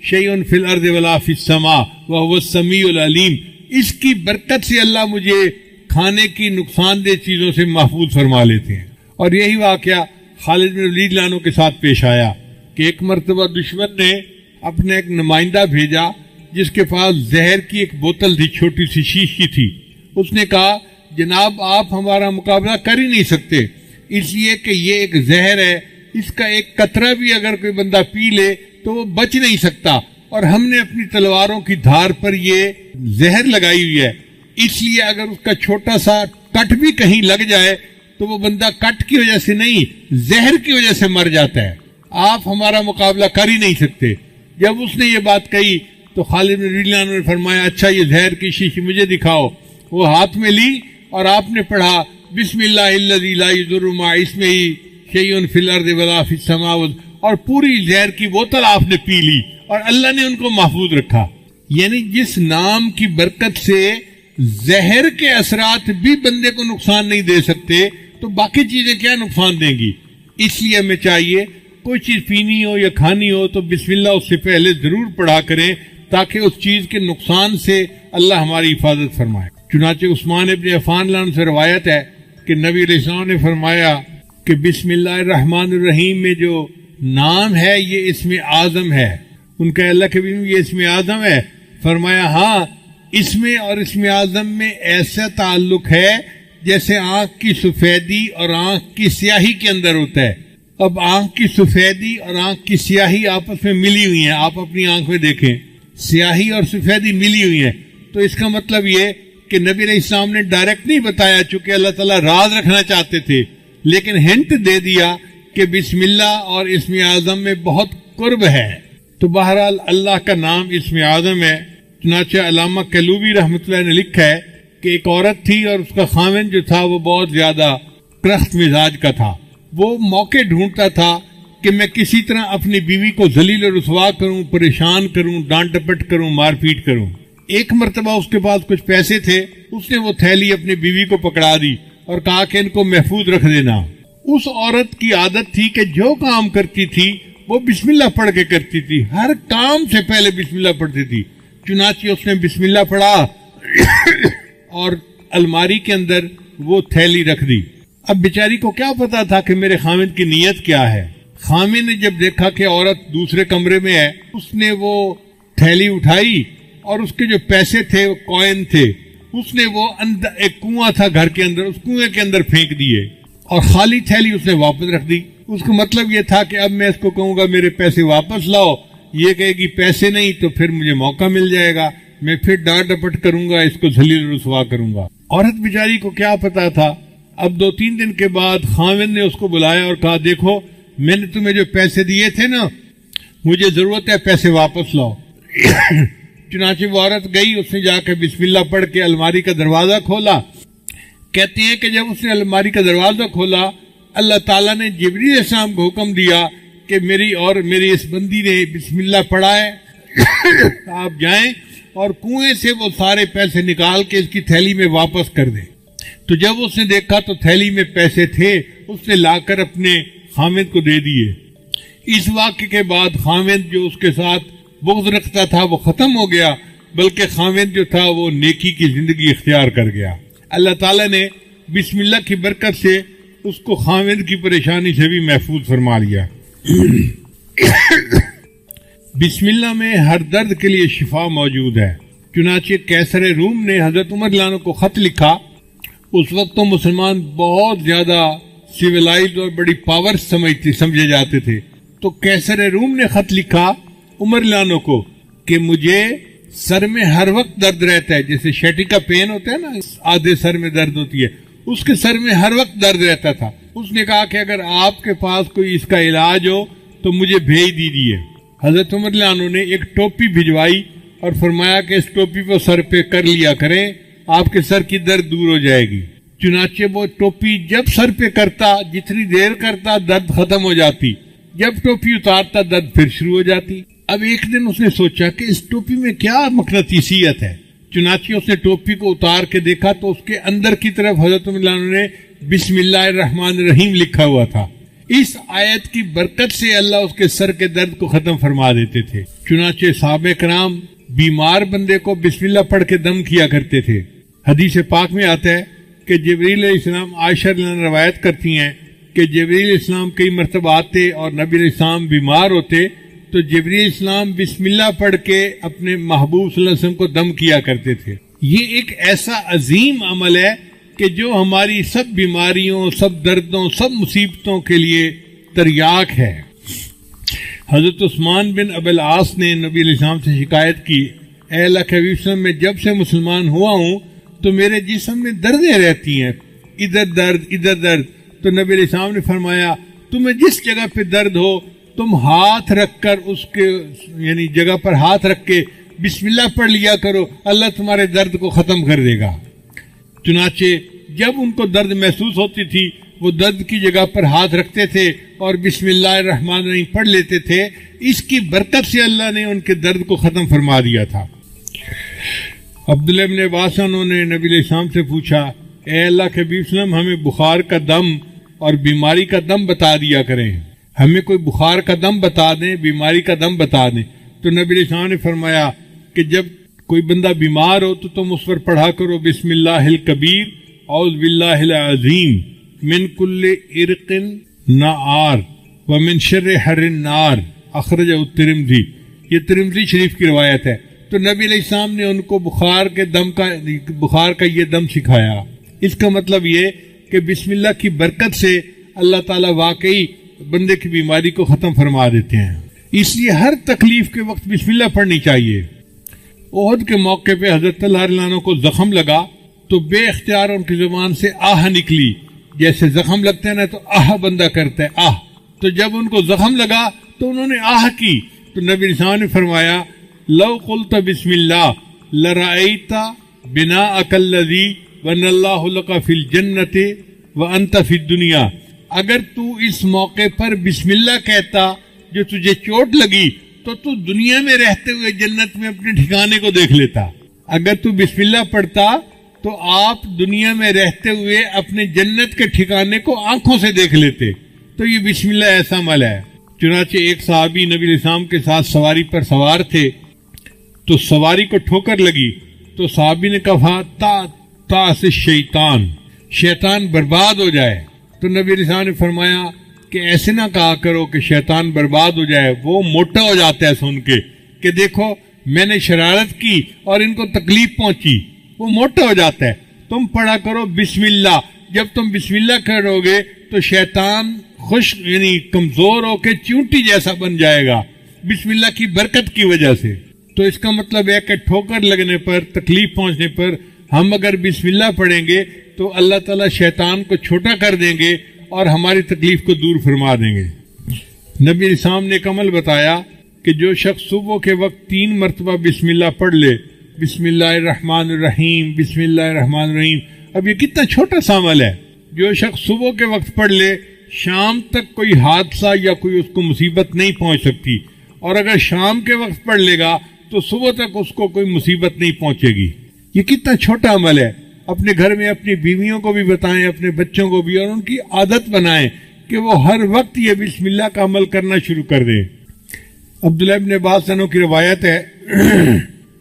S1: شیء فی الارض ولا فی السماء وهو السمیع العلیم. اس کی برکت سے اللہ مجھے کھانے کی نقصان دہ چیزوں سے محفوظ فرما لیتے ہیں. اور یہی واقعہ خالد بن ولید رضی اللہ عنہ کے ساتھ پیش آیا کہ ایک مرتبہ دشمن نے اپنے ایک نمائندہ بھیجا جس کے پاس زہر کی ایک بوتل تھی، چھوٹی سی شیشی تھی. اس نے کہا جناب آپ ہمارا مقابلہ کر ہی نہیں سکتے، اس لیے کہ یہ ایک زہر ہے، اس کا ایک قطرہ بھی اگر کوئی بندہ پی لے تو وہ بچ نہیں سکتا، اور ہم نے اپنی تلواروں کی دھار پر یہ زہر لگائی ہوئی ہے، اس لیے اگر اس کا چھوٹا سا کٹ بھی کہیں لگ جائے تو وہ بندہ کٹ کی وجہ سے نہیں زہر کی وجہ سے مر جاتا ہے، آپ ہمارا مقابلہ کر ہی نہیں سکتے. جب اس نے یہ بات کہی تو خالد بن ولید نے فرمایا اچھا یہ زہر کی شیشی مجھے دکھاؤ. وہ ہاتھ میں لی اور آپ نے پڑھا بسم اللہ الذی لا یضر مع اسمہ شیء فی الارض ولا فی السماء، اور پوری زہر کی بوتل آپ نے پی لی اور اللہ نے ان کو محفوظ رکھا. یعنی جس نام کی برکت سے زہر کے اثرات بھی بندے کو نقصان نہیں دے سکتے تو باقی چیزیں کیا نقصان دیں گی. اس لیے ہمیں چاہیے کوئی چیز پینی ہو یا کھانی ہو تو بسم اللہ اس سے پہلے ضرور پڑھا کریں تاکہ اس چیز کے نقصان سے اللہ ہماری حفاظت فرمائے. چنانچہ عثمان ابن عفان رضی اللہ عنہ سے روایت ہے کہ نبی علیہ السلام نے فرمایا کہ بسم اللہ الرحمن الرحیم میں جو نام ہے یہ اسم اعظم ہے. ان کا اللہ کے یہ اسم اعظم ہے. فرمایا ہاں اس میں اور اسم اعظم میں ایسا تعلق ہے جیسے آنکھ کی سفیدی اور آنکھ کی سیاہی کے اندر ہوتا ہے. اب آنکھ کی سفیدی اور آنکھ کی سیاہی آپس میں ملی ہوئی ہیں، آپ اپنی آنکھ میں دیکھیں، سیاہی اور سفیدی ملی ہوئی ہیں، تو اس کا مطلب یہ کہ نبی علیہ السلام نے ڈائریکٹ نہیں بتایا، چونکہ اللہ تعالیٰ راز رکھنا چاہتے تھے، لیکن ہنٹ دے دیا کہ بسم اللہ اور اسم اعظم میں بہت قرب ہے۔ تو بہرحال اللہ کا نام اسم اعظم ہے۔ چنانچہ علامہ کلوبی رحمۃ اللہ نے لکھا ہے کہ ایک عورت تھی اور اس کا خاوند جو تھا وہ بہت زیادہ کرخت مزاج کا تھا۔ وہ موقع ڈھونڈتا تھا کہ میں کسی طرح اپنی بیوی کو ذلیل و رسوا کروں، پریشان کروں، ڈانٹ ڈپٹ کروں، مار پیٹ کروں۔ ایک مرتبہ اس کے پاس کچھ پیسے تھے، اس نے وہ تھیلی اپنی بیوی کو پکڑا دی اور کہا کہ ان کو محفوظ رکھ دینا۔ اس عورت کی عادت تھی کہ جو کام کرتی تھی وہ بسم اللہ پڑھ کے کرتی تھی، ہر کام سے پہلے بسم اللہ پڑھتی تھی۔ چنانچہ اس نے بسم اللہ پڑھا اور الماری کے اندر وہ تھیلی رکھ دی۔ اب بیچاری کو کیا پتا تھا کہ میرے خامد کی نیت کیا ہے۔ خامد نے جب دیکھا کہ عورت دوسرے کمرے میں ہے، اس نے وہ تھیلی اٹھائی اور اس کے جو پیسے تھے وہ کوئن تھے، اس نے وہ اندر ایک کنواں تھا گھر کے اندر، اس کنویں کے اندر پھینک دیے اور خالی تھیلی اس نے واپس رکھ دی۔ اس کا مطلب یہ تھا کہ اب میں اس کو کہوں گا میرے پیسے واپس لاؤ، یہ کہے گی پیسے نہیں تو پھر مجھے موقع مل جائے گا، میں پھر ڈانٹ ڈپٹ کروں گا، اس کو ذلیل رسوا کروں گا۔ عورت بیچاری کو کیا پتا تھا۔ اب 2-3 دن کے بعد خاوند نے اس کو بلایا اور کہا دیکھو میں نے تمہیں جو پیسے دیے تھے نا، مجھے ضرورت ہے، پیسے واپس لاؤ۔ چنانچہ وہ عورت گئی، اس نے جا کے بسم اللہ پڑھ کے الماری کا دروازہ کھولا۔ کہتے ہیں کہ جب اس نے الماری کا دروازہ کھولا، اللہ تعالیٰ نے جبریل علیہ السلام کو حکم دیا کہ میری اس بندی نے بسم اللہ پڑھا ہے، آپ جائیں اور کنویں سے وہ سارے پیسے نکال کے اس کی تھیلی میں واپس کر دیں۔ تو جب اس نے دیکھا تو تھیلی میں پیسے تھے، اس نے لا کر اپنے خامد کو دے دیے۔ اس واقعے کے بعد خامد جو اس کے ساتھ بغض رکھتا تھا وہ ختم ہو گیا، بلکہ خامد جو تھا وہ نیکی کی زندگی اختیار کر گیا۔ اللہ تعالیٰ نے بسم اللہ کی برکت سے اس کو خامد کی پریشانی سے بھی محفوظ فرما لیا۔ بسم اللہ میں ہر درد کے لیے شفا موجود ہے۔ چنانچہ قیصر روم نے حضرت عمر رضی اللہ عنہ کو خط لکھا۔ اس وقت تو مسلمان بہت زیادہ سویلائزڈ اور بڑی پاور سمجھے جاتے تھے، تو قیصر روم نے خط لکھا عمر رضی اللہ عنہ کو کہ مجھے سر میں ہر وقت درد رہتا ہے، جیسے شیٹی کا پین ہوتا ہے نا، آدھے سر میں درد ہوتی ہے، اس کے سر میں ہر وقت درد رہتا تھا۔ اس نے کہا کہ اگر آپ کے پاس کوئی اس کا علاج ہو تو مجھے بھیج دیجیے۔ حضرت عمر رضی اللہ عنہ نے ایک ٹوپی بھجوائی اور فرمایا کہ اس ٹوپی کو سر پہ کر لیا کریں، آپ کے سر کی درد دور ہو جائے گی۔ چنانچہ وہ ٹوپی جب سر پہ کرتا، جتنی دیر کرتا درد ختم ہو جاتی، جب ٹوپی اتارتا درد پھر شروع ہو جاتی۔ اب ایک دن اس نے سوچا کہ اس ٹوپی میں کیا مقناطیسیت ہے۔ چنانچہ اس نے ٹوپی کو اتار کے دیکھا تو اس کے اندر کی طرف حضرت عمر رضی اللہ عنہ نے بسم اللہ الرحمن الرحیم لکھا ہوا تھا۔ اس آیت کی برکت سے اللہ اس کے سر کے درد کو ختم فرما دیتے تھے۔ چنانچہ صحابہ کرام بیمار بندے کو بسم اللہ پڑھ کے دم کیا کرتے تھے۔ حدیث پاک میں آتا ہے کہ جبریل علیہ السلام عائشہ رضی اللہ عنہا روایت کرتی ہیں کہ جبریل علیہ السلام کئی مرتبہ آتے اور نبی علیہ السلام بیمار ہوتے تو جبریل علیہ السلام بسم اللہ پڑھ کے اپنے محبوب صلی اللہ علیہ وسلم کو دم کیا کرتے تھے۔ یہ ایک ایسا عظیم عمل ہے کہ جو ہماری سب بیماریوں، سب دردوں، سب مصیبتوں کے لیے تریاک ہے۔ حضرت عثمان بن ابی العاص نے نبی علیہ السلام سے شکایت کی، اے اللہ کے حبیب صلی اللہ علیہ وسلم، میں جب سے مسلمان ہوا ہوں تو میرے جسم میں دردیں رہتی ہیں، ادھر درد ادھر درد۔ تو نبی علیہ السلام نے فرمایا تمہیں جس جگہ پہ درد ہو تم ہاتھ رکھ کر اس کے یعنی جگہ پر ہاتھ رکھ کے بسم اللہ پڑھ لیا کرو، اللہ تمہارے درد کو ختم کر دے گا۔ چنانچہ جب ان کو درد محسوس ہوتی تھی وہ درد کی جگہ پر ہاتھ رکھتے تھے اور بسم اللہ الرحمن الرحیم پڑھ لیتے تھے۔ اس کی برکت سے اللہ نے ان کے درد کو ختم فرما دیا تھا۔ عبداللہ بن عباس انہوں نے نبی علیہ السلام سے پوچھا، اے اللہ کے حبیب صلی اللہ علیہ وسلم، ہمیں بخار کا دم اور بیماری کا دم بتا دیا کریں، ہمیں کوئی بخار کا دم بتا دیں، بیماری کا دم بتا دیں۔ تو نبی علیہ السلام نے فرمایا کہ جب کوئی بندہ بیمار ہو تو تم اس پر پڑھا کرو بسم اللہ الکبیر اعوذ باللہ العظیم من کل عرق نار ومن شر حر النار اخرجہ الترمذی۔ یہ ترمذی شریف کی روایت ہے۔ تو نبی علیہ السلام نے ان کو بخار کا یہ دم سکھایا۔ اس کا مطلب یہ کہ بسم اللہ کی برکت سے اللہ تعالیٰ واقعی بندے کی بیماری کو ختم فرما دیتے ہیں. اس لیے ہر تکلیف کے وقت بسم اللہ پڑھنی چاہیے. احد کے موقع پہ حضرت اللہ رضی اللہ عنہ کو زخم لگا تو بے اختیار ان کی زبان سے آہ نکلی. جیسے زخم لگتا ہے نا تو آہ بندہ کرتا ہے آہ. تو جب ان کو زخم لگا تو انہوں نے آہ کی تو نبی اسلام نے فرمایا لو قلت بسم اللہ لرأیت بناءک الذی بنى اللہ لک فی الجنۃ وانت فی الدنیا. اگر تو اس موقع پر بسم اللہ کہتا جو تجھے چوٹ لگی تو دنیا میں رہتے ہوئے جنت میں اپنے ٹھکانے کو دیکھ لیتا. اگر تو بسم اللہ پڑھتا تو آپ دنیا میں رہتے ہوئے اپنے جنت کے ٹھکانے کو آنکھوں سے دیکھ لیتے. تو یہ بسم اللہ ایسا عمل ہے. چنانچہ ایک صحابی نبی علیہ السلام کے ساتھ سواری پر سوار تھے تو سواری کو ٹھوکر لگی تو صحابی نے کہا تا سے شیطان برباد ہو جائے. تو نبی علیہ السلام نے فرمایا کہ ایسے نہ کہا کرو کہ شیطان برباد ہو جائے. وہ موٹا ہو جاتا ہے سن کے کہ دیکھو میں نے شرارت کی اور ان کو تکلیف پہنچی. وہ موٹا ہو جاتا ہے. تم پڑھا کرو بسم اللہ. جب تم بسم اللہ کرو گے تو شیطان خوش یعنی کمزور ہو کے چونٹی جیسا بن جائے گا بسم اللہ کی برکت کی وجہ سے. تو اس کا مطلب ہے کہ ٹھوکر لگنے پر تکلیف پہنچنے پر ہم اگر بسم اللہ پڑھیں گے تو اللہ تعالیٰ شیطان کو چھوٹا کر دیں گے اور ہماری تکلیف کو دور فرما دیں گے. نبی اسلام نے ایک عمل بتایا کہ جو شخص صبح کے وقت 3 مرتبہ بسم اللہ پڑھ لے بسم اللہ الرحمن الرحیم بسم اللہ الرحمن الرحیم. اب یہ کتنا چھوٹا سا عمل ہے. جو شخص صبح کے وقت پڑھ لے شام تک کوئی حادثہ یا کوئی اس کو مصیبت نہیں پہنچ سکتی. اور اگر شام کے وقت پڑھ لے گا تو صبح تک اس کو کوئی مصیبت نہیں پہنچے گی. یہ کتنا چھوٹا عمل ہے. اپنے گھر میں اپنی بیویوں کو بھی بتائیں اپنے بچوں کو بھی اور ان کی عادت بنائیں کہ وہ ہر وقت یہ بسم اللہ کا عمل کرنا شروع کر دیں. عبداللہ ابن عباس عنہ کی روایت ہے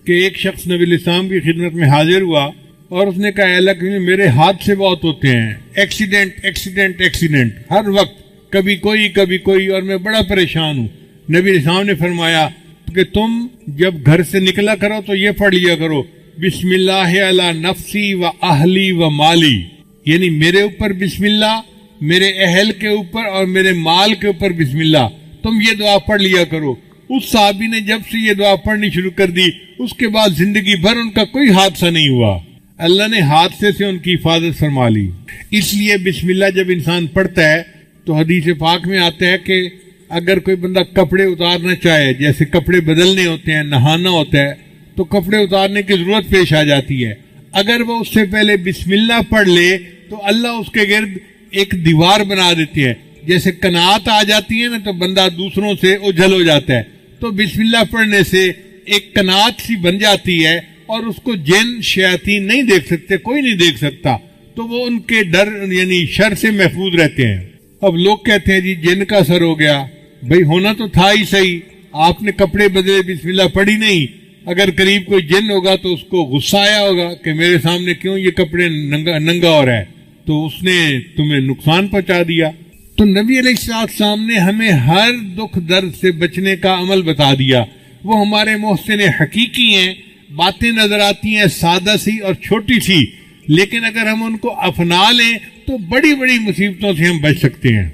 S1: کہ ایک شخص نبی علیہ السلام کی خدمت میں حاضر ہوا اور اس نے کہا اے اللہ کہ میرے حادثے بہت ہوتے ہیں ایکسیڈنٹ ہر وقت کبھی کوئی اور میں بڑا پریشان ہوں. نبی علیہ السلام نے فرمایا کہ تم جب گھر سے نکلا کرو تو یہ پڑھ لیا کرو بسم اللہ علی نفسی و اہلی و مالی. یعنی میرے اوپر بسم اللہ میرے اہل کے اوپر اور میرے مال کے اوپر بسم اللہ. تم یہ دعا پڑھ لیا کرو. اس صحابی نے جب سے یہ دعا پڑھنی شروع کر دی اس کے بعد زندگی بھر ان کا کوئی حادثہ نہیں ہوا. اللہ نے حادثے سے ان کی حفاظت فرما لی. اس لیے بسم اللہ جب انسان پڑھتا ہے تو حدیث پاک میں آتا ہے کہ اگر کوئی بندہ کپڑے اتارنا چاہے جیسے کپڑے بدلنے ہوتے ہیں نہانا ہوتا ہے تو کپڑے اتارنے کی ضرورت پیش آ جاتی ہے. اگر وہ اس سے پہلے بسم اللہ پڑھ لے تو اللہ اس کے گرد ایک دیوار بنا دیتی ہے. جیسے قناعت آ جاتی ہے نا تو بندہ دوسروں سے اجھل ہو جاتا ہے. تو بسم اللہ پڑھنے سے ایک قناعت سی بن جاتی ہے اور اس کو جن شیاطین نہیں دیکھ سکتے کوئی نہیں دیکھ سکتا. تو وہ ان کے ڈر یعنی شر سے محفوظ رہتے ہیں. اب لوگ کہتے ہیں جی جن کا اثر ہو گیا. بھئی ہونا تو تھا ہی صحیح. آپ نے کپڑے بدلے بسم اللہ پڑھی نہیں. اگر قریب کوئی جن ہوگا تو اس کو غصہ آیا ہوگا کہ میرے سامنے کیوں یہ کپڑے ننگا ہو رہا ہے تو اس نے تمہیں نقصان پہنچا دیا. تو نبی علیہ السلام نے ہمیں ہر دکھ درد سے بچنے کا عمل بتا دیا. وہ ہمارے محسن حقیقی ہیں. باتیں نظر آتی ہیں سادہ سی اور چھوٹی سی لیکن اگر ہم ان کو اپنا لیں تو بڑی بڑی مصیبتوں سے ہم بچ سکتے ہیں.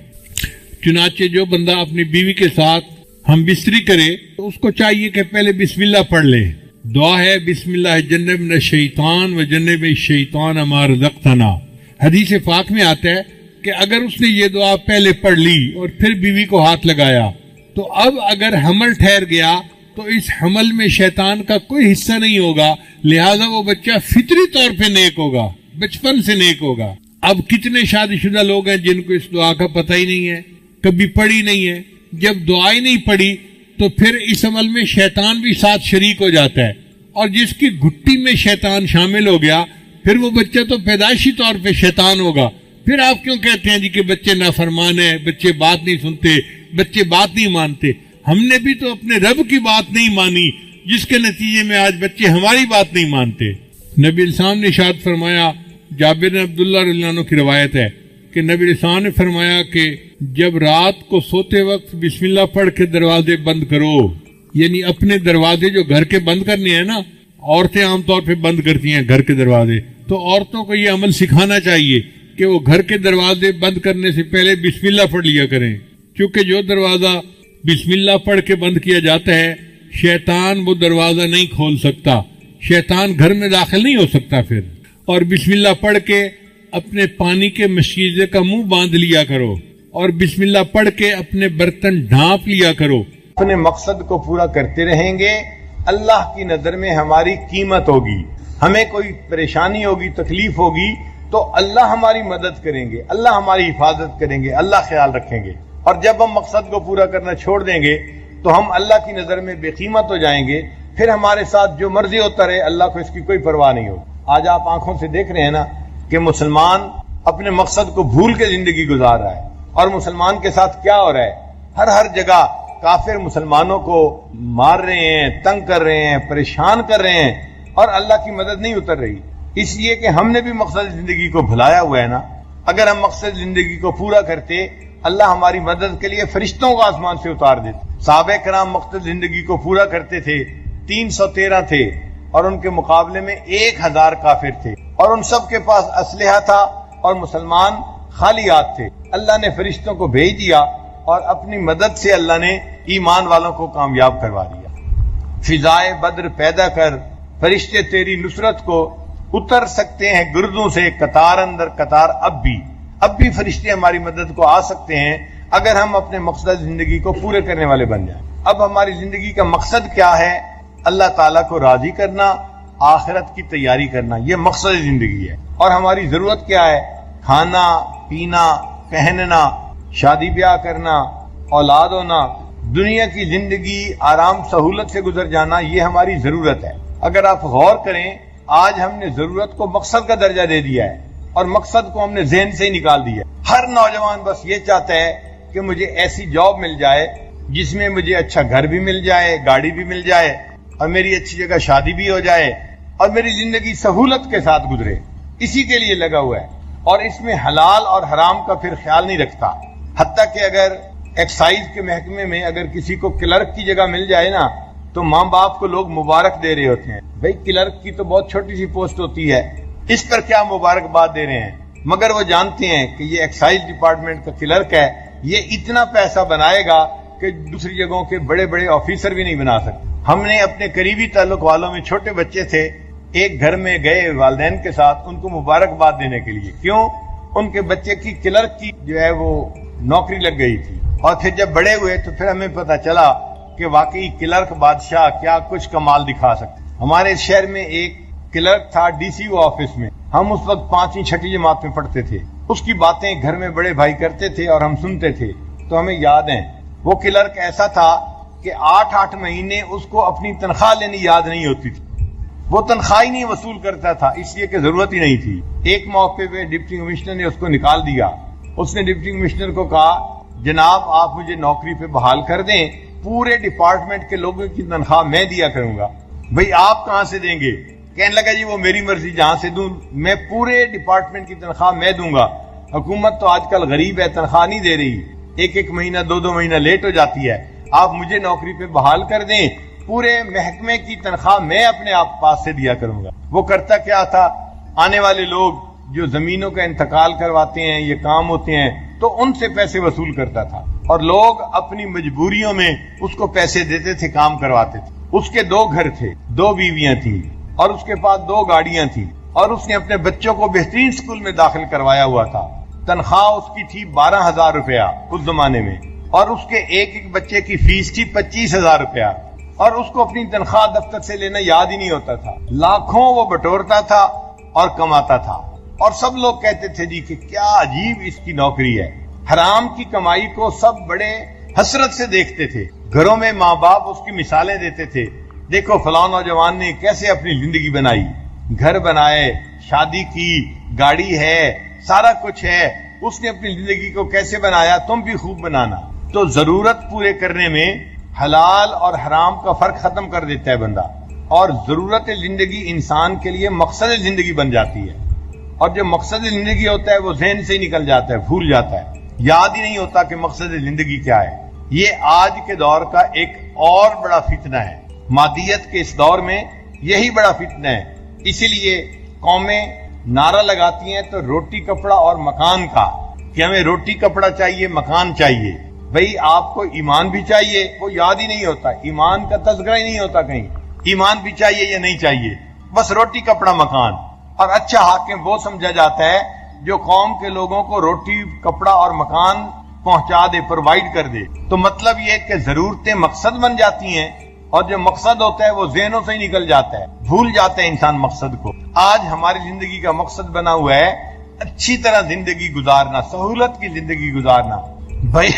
S1: چنانچہ جو بندہ اپنی بیوی کے ساتھ ہم بستری کرے تو اس کو چاہیے کہ پہلے بسم اللہ پڑھ لے. دعا ہے بسم اللہ جنبنا الشیطان و جنب الشیطان ما رزقتنا. حدیث پاک میں آتا ہے کہ اگر اس نے یہ دعا پہلے پڑھ لی اور پھر بیوی کو ہاتھ لگایا تو اب اگر حمل ٹھہر گیا تو اس حمل میں شیطان کا کوئی حصہ نہیں ہوگا. لہذا وہ بچہ فطری طور پہ نیک ہوگا بچپن سے نیک ہوگا. اب کتنے شادی شدہ لوگ ہیں جن کو اس دعا کا پتہ ہی نہیں ہے کبھی پڑھی نہیں ہے. جب دعا ہی نہیں پڑھی تو پھر اس عمل میں شیطان بھی ساتھ شریک ہو جاتا ہے اور جس کی گھٹی میں شیطان شامل ہو گیا پھر وہ بچہ تو پیدائشی طور پہ شیطان ہوگا. پھر آپ کیوں کہتے ہیں جی کہ بچے نافرمان ہیں بچے بات نہیں سنتے بچے بات نہیں مانتے. ہم نے بھی تو اپنے رب کی بات نہیں مانی جس کے نتیجے میں آج بچے ہماری بات نہیں مانتے. نبی السلام نے ارشاد فرمایا جابر بن عبداللہ رضی اللہ عنہ کی روایت ہے کہ نبی السلام نے فرمایا کہ جب رات کو سوتے وقت بسم اللہ پڑھ کے دروازے بند کرو. یعنی اپنے دروازے جو گھر کے بند کرنے ہیں نا عورتیں عام طور پہ بند کرتی ہیں گھر کے دروازے. تو عورتوں کو یہ عمل سکھانا چاہیے کہ وہ گھر کے دروازے بند کرنے سے پہلے بسم اللہ پڑھ لیا کریں.
S3: چونکہ جو دروازہ بسم اللہ پڑھ کے بند کیا جاتا ہے شیطان وہ دروازہ نہیں کھول سکتا، شیطان گھر میں داخل نہیں ہو سکتا پھر. اور بسم اللہ پڑھ کے اپنے پانی کے مشکیزے کا منہ باندھ لیا کرو اور بسم اللہ پڑھ کے اپنے برتن ڈھانپ لیا کرو.
S2: اپنے مقصد کو پورا کرتے رہیں گے، اللہ کی نظر میں ہماری قیمت ہوگی. ہمیں کوئی پریشانی ہوگی، تکلیف ہوگی تو اللہ ہماری مدد کریں گے، اللہ ہماری حفاظت کریں گے، اللہ خیال رکھیں گے. اور جب ہم مقصد کو پورا کرنا چھوڑ دیں گے تو ہم اللہ کی نظر میں بے قیمت ہو جائیں گے. پھر ہمارے ساتھ جو مرضی ہوتا رہے اللہ کو اس کی کوئی پرواہ نہیں ہوگی. آج آپ آنکھوں سے دیکھ رہے ہیں نا کہ مسلمان اپنے مقصد کو بھول کے زندگی گزار رہا ہے. اور مسلمان کے ساتھ کیا ہو رہا ہے؟ ہر جگہ کافر مسلمانوں کو مار رہے ہیں، تنگ کر رہے ہیں، پریشان کر رہے ہیں اور اللہ کی مدد نہیں اتر رہی. اس لیے کہ ہم نے بھی مقصد زندگی کو بھلایا ہوا ہے نا. اگر ہم مقصد زندگی کو پورا کرتے اللہ ہماری مدد کے لیے فرشتوں کو آسمان سے اتار دیتے. صحابہ کرام مقصد زندگی کو پورا کرتے تھے، 313 تھے اور ان کے مقابلے میں 1000 کافر تھے اور ان سب کے پاس اسلحہ تھا اور مسلمان خالی ہاتھ تھے. اللہ نے فرشتوں کو بھیج دیا اور اپنی مدد سے اللہ نے ایمان والوں کو کامیاب کروا دیا. فضائے بدر پیدا کر فرشتے تیری نصرت کو اتر سکتے ہیں گردوں سے قطار اندر قطار. اب بھی فرشتے ہماری مدد کو آ سکتے ہیں اگر ہم اپنے مقصد زندگی کو پورے کرنے والے بن جائیں. اب ہماری زندگی کا مقصد کیا ہے؟ اللہ تعالیٰ کو راضی کرنا، آخرت کی تیاری کرنا، یہ مقصد زندگی ہے. اور ہماری ضرورت کیا ہے؟ کھانا پینا، پہننا، شادی بیاہ کرنا، اولاد ہونا، دنیا کی زندگی آرام سہولت سے گزر جانا، یہ ہماری ضرورت ہے. اگر آپ غور کریں آج ہم نے ضرورت کو مقصد کا درجہ دے دیا ہے اور مقصد کو ہم نے ذہن سے ہی نکال دیا. ہر نوجوان بس یہ چاہتا ہے کہ مجھے ایسی جاب مل جائے جس میں مجھے اچھا گھر بھی مل جائے، گاڑی بھی مل جائے اور میری اچھی جگہ شادی بھی ہو جائے اور میری زندگی سہولت کے ساتھ گزرے. اسی کے لیے لگا ہوا ہے اور اس میں حلال اور حرام کا پھر خیال نہیں رکھتا. حتیٰ کہ اگر ایکسائز کے محکمے میں اگر کسی کو کلرک کی جگہ مل جائے نا تو ماں باپ کو لوگ مبارک دے رہے ہوتے ہیں. بھئی کلرک کی تو بہت چھوٹی سی پوسٹ ہوتی ہے، اس پر کیا مبارکباد دے رہے ہیں؟ مگر وہ جانتے ہیں کہ یہ ایکسائز ڈپارٹمنٹ کا کلرک ہے، یہ اتنا پیسہ بنائے گا کہ دوسری جگہوں کے بڑے بڑے آفیسر بھی نہیں بنا سکتے. ہم نے اپنے قریبی تعلق والوں میں چھوٹے بچے تھے، ایک گھر میں گئے والدین کے ساتھ ان کو مبارکباد دینے کے لیے. کیوں؟ ان کے بچے کی کلرک کی جو ہے وہ نوکری لگ گئی تھی. اور پھر جب بڑے ہوئے تو پھر ہمیں پتا چلا کہ واقعی کلرک بادشاہ کیا کچھ کمال دکھا سکتے. ہمارے شہر میں ایک کلرک تھا ڈی سی او آفس میں. ہم اس وقت 5ویں 6ٹھی جماعت میں پڑھتے تھے. اس کی باتیں گھر میں بڑے بھائی کرتے تھے اور ہم سنتے تھے تو ہمیں یاد ہیں. وہ کلرک ایسا تھا کہ 8 مہینے اس کو اپنی تنخواہ لینی یاد نہیں ہوتی تھی. وہ تنخواہ ہی نہیں وصول کرتا تھا اس لیے کہ ضرورت ہی نہیں تھی. ایک موقع پہ ڈپٹی کمشنر نے اس کو نکال دیا. اس نے ڈپٹی کمشنر کو کہا جناب آپ مجھے نوکری پہ بحال کر دیں، پورے ڈپارٹمنٹ کے لوگوں کی تنخواہ میں دیا کروں گا. بھئی آپ کہاں سے دیں گے؟ کہنے لگا جی وہ میری مرضی، جہاں سے دوں میں پورے ڈپارٹمنٹ کی تنخواہ میں دوں گا. حکومت تو آج کل غریب ہے، تنخواہ نہیں دے رہی، 1 مہینہ 2 مہینہ لیٹ ہو جاتی ہے. آپ مجھے نوکری پہ بحال کر دیں، پورے محکمے کی تنخواہ میں اپنے آپ پاس سے دیا کروں گا. وہ کرتا کیا تھا؟ آنے والے لوگ جو زمینوں کا انتقال کرواتے ہیں، یہ کام ہوتے ہیں، تو ان سے پیسے وصول کرتا تھا اور لوگ اپنی مجبوریوں میں اس کو پیسے دیتے تھے، کام کرواتے تھے. اس کے 2 گھر تھے، 2 بیویاں تھیں اور اس کے پاس 2 گاڑیاں تھیں اور اس نے اپنے بچوں کو بہترین اسکول میں داخل کروایا ہوا تھا. تنخواہ اس کی تھی 12,000 روپیہ اس زمانے میں اور اس کے ایک بچے کی فیس تھی 25,000 روپیہ اور اس کو اپنی تنخواہ دفتر سے لینا یاد ہی نہیں ہوتا تھا. لاکھوں وہ بٹورتا تھا اور کماتا تھا اور سب لوگ کہتے تھے جی کہ کیا عجیب اس کی نوکری ہے. حرام کی کمائی کو سب بڑے حسرت سے دیکھتے تھے. گھروں میں ماں باپ اس کی مثالیں دیتے تھے، دیکھو فلاں نوجوان نے کیسے اپنی زندگی بنائی، گھر بنائے، شادی کی، گاڑی ہے، سارا کچھ ہے، اس نے اپنی زندگی کو کیسے بنایا، تم بھی خوب بنانا. تو ضرورت پورے کرنے میں حلال اور حرام کا فرق ختم کر دیتا ہے بندہ اور ضرورت زندگی انسان کے لیے مقصد زندگی بن جاتی ہے. اور جو مقصد زندگی ہوتا ہے وہ ذہن سے ہی نکل جاتا ہے، بھول جاتا ہے، یاد ہی نہیں ہوتا کہ مقصد زندگی کیا ہے. یہ آج کے دور کا ایک اور بڑا فتنہ ہے. مادیت کے اس دور میں یہی بڑا فتنہ ہے. اسی لیے قومیں نعرہ لگاتی ہیں تو روٹی کپڑا اور مکان کا، کہ ہمیں روٹی کپڑا چاہیے، مکان چاہیے. بھئی آپ کو ایمان بھی چاہیے، وہ یاد ہی نہیں ہوتا، ایمان کا تذکرہ ہی نہیں ہوتا کہیں، ایمان بھی چاہیے یا نہیں چاہیے، بس روٹی کپڑا مکان۔ اور اچھا حاکم وہ سمجھا جاتا ہے جو قوم کے لوگوں کو روٹی کپڑا اور مکان پہنچا دے، پرووائڈ کر دے۔ تو مطلب یہ کہ ضرورتیں مقصد بن جاتی ہیں، اور جو مقصد ہوتا ہے وہ ذہنوں سے ہی نکل جاتا ہے، بھول جاتا ہے انسان مقصد کو۔ آج ہماری زندگی کا مقصد بنا ہوا ہے اچھی طرح زندگی گزارنا، سہولت کی زندگی گزارنا۔ بھائی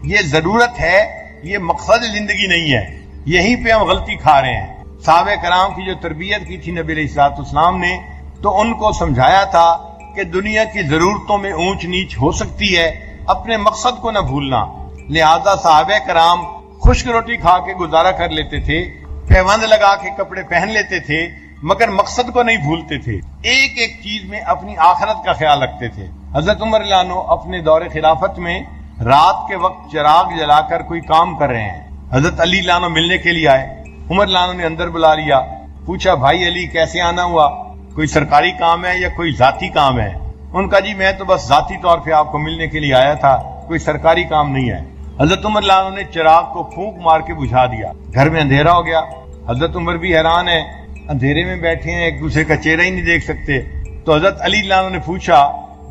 S2: یہ ضرورت ہے، یہ مقصد زندگی نہیں ہے، یہیں پہ ہم غلطی کھا رہے ہیں۔ صحابہ کرام کی جو تربیت کی تھی نبی علیہ الصلوۃ والسلام نے، تو ان کو سمجھایا تھا کہ دنیا کی ضرورتوں میں اونچ نیچ ہو سکتی ہے، اپنے مقصد کو نہ بھولنا۔ لہذا صحابہ کرام خشک روٹی کھا کے گزارا کر لیتے تھے، پیوند لگا کے کپڑے پہن لیتے تھے، مگر مقصد کو نہیں بھولتے تھے، ایک ایک چیز میں اپنی آخرت کا خیال رکھتے تھے۔ حضرت عمر رضی اللہ عنہ اپنے دور خلافت میں رات کے وقت چراغ جلا کر کوئی کام کر رہے ہیں، حضرت علی رضی اللہ عنہ ملنے کے لیے آئے، عمر رضی اللہ عنہ نے اندر بلا لیا، پوچھا بھائی علی کیسے آنا ہوا، کوئی سرکاری کام ہے یا کوئی ذاتی کام ہے؟ ان کا جی میں تو بس ذاتی طور پہ آپ کو ملنے کے لیے آیا تھا، کوئی سرکاری کام نہیں ہے۔ حضرت عمر رضی اللہ عنہ نے چراغ کو پھونک مار کے بجھا دیا، گھر میں اندھیرا ہو گیا۔ حضرت عمر بھی حیران ہے، اندھیرے میں بیٹھے ہیں، ایک دوسرے کا چہرہ ہی نہیں دیکھ سکتے۔ تو حضرت علی رضی اللہ عنہ نے پوچھا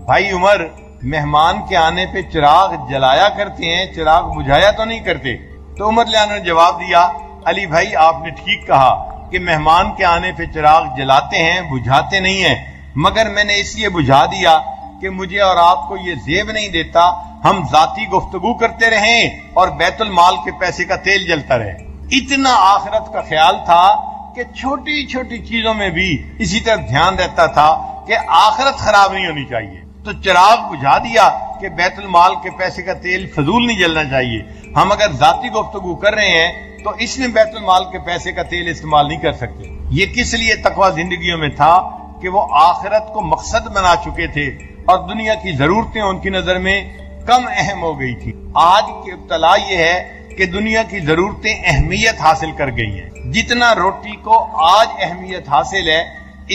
S2: بھائی عمر، مہمان کے آنے پہ چراغ جلایا کرتے ہیں، چراغ بجھایا تو نہیں کرتے؟ تو عمر رضی اللہ عنہ نے جواب دیا علی بھائی آپ نے ٹھیک کہا کہ مہمان کے آنے پہ چراغ جلاتے ہیں، بجھاتے نہیں ہیں، مگر میں نے اس لیے بجھا دیا کہ مجھے اور آپ کو یہ زیب نہیں دیتا ہم ذاتی گفتگو کرتے رہیں اور بیت المال کے پیسے کا تیل جلتا رہے۔ اتنا آخرت کا خیال تھا کہ چھوٹی چھوٹی چیزوں میں بھی اسی طرح دھیان رہتا تھا کہ آخرت خراب نہیں ہونی چاہیے، تو چراغ بجھا دیا کہ بیت المال کے پیسے کا تیل فضول نہیں جلنا چاہیے۔ ہم اگر ذاتی گفتگو کر رہے ہیں تو اس میں بیت المال کے پیسے کا تیل استعمال نہیں کر سکتے۔ یہ کس لیے تقویٰ زندگیوں میں تھا کہ وہ آخرت کو مقصد بنا چکے تھے اور دنیا کی ضرورتیں ان کی نظر میں کم اہم ہو گئی تھی۔ آج کی ابتلا یہ ہے کہ دنیا کی ضرورتیں اہمیت حاصل کر گئی ہیں، جتنا روٹی کو آج اہمیت حاصل ہے،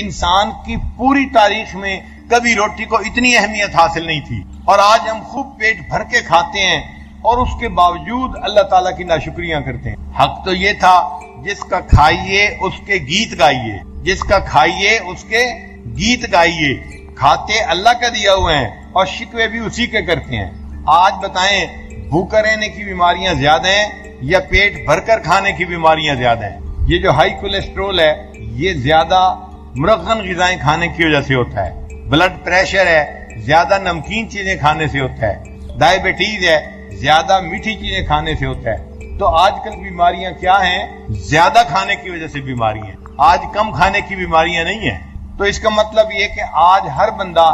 S2: انسان کی پوری تاریخ میں کبھی روٹی کو اتنی اہمیت حاصل نہیں تھی، اور آج ہم خوب پیٹ بھر کے کھاتے ہیں اور اس کے باوجود اللہ تعالیٰ کی ناشکریاں کرتے ہیں۔ حق تو یہ تھا جس کا کھائیے اس کے گیت گائیے، جس کا کھائیے اس کے گیت گائیے۔ کھاتے اللہ کا دیا ہوئے ہیں اور شکوے بھی اسی کے کرتے ہیں۔ آج بتائیں بھوکا رہنے کی بیماریاں زیادہ ہیں یا پیٹ بھر کر کھانے کی بیماریاں زیادہ ہیں؟ یہ جو ہائی کولیسٹرول ہے یہ زیادہ مرغن غذائیں کھانے کی وجہ سے ہوتا ہے، بلڈ پریشر ہے زیادہ نمکین چیزیں کھانے سے ہوتا ہے، ڈائبٹیز ہے زیادہ میٹھی چیزیں کھانے سے ہوتا ہے۔ تو آج کل بیماریاں کیا ہیں؟ زیادہ کھانے کی وجہ سے بیماری ہیں، آج کم کھانے کی بیماریاں نہیں ہیں۔ تو اس کا مطلب یہ کہ آج ہر بندہ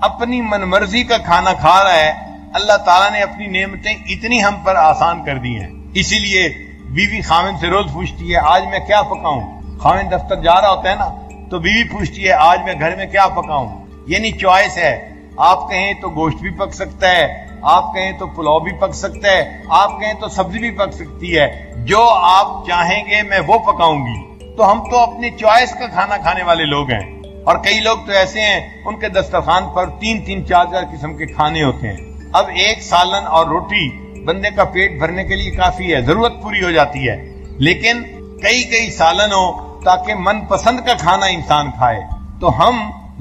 S2: اپنی من مرضی کا کھانا کھا رہا ہے۔ اللہ تعالیٰ نے اپنی نعمتیں اتنی ہم پر آسان کر دی ہیں، اسی لیے بیوی خاوند سے روز پوچھتی ہے آج میں کیا پکاؤں۔ خاوند دفتر جا رہا ہوتا ہے نا تو بیوی پوچھتی ہے آج میں گھر میں کیا پکاؤں، یعنی چوائس ہے، آپ کہیں تو گوشت بھی پک سکتا ہے، آپ کہیں تو پلاؤ بھی پک سکتا ہے، آپ کہیں تو سبزی بھی پک سکتی ہے، جو آپ چاہیں گے میں وہ پکاؤں گی۔ تو ہم تو اپنی چوائس کا کھانا کھانے والے لوگ ہیں، اور کئی لوگ تو ایسے ہیں ان کے دسترخوان پر 3-3 4-4 قسم کے کھانے ہوتے ہیں۔ اب ایک سالن اور روٹی بندے کا پیٹ بھرنے کے لیے کافی ہے، ضرورت پوری ہو جاتی ہے، لیکن کئی سالن ہو تاکہ من پسند کا کھانا انسان کھائے۔ تو ہم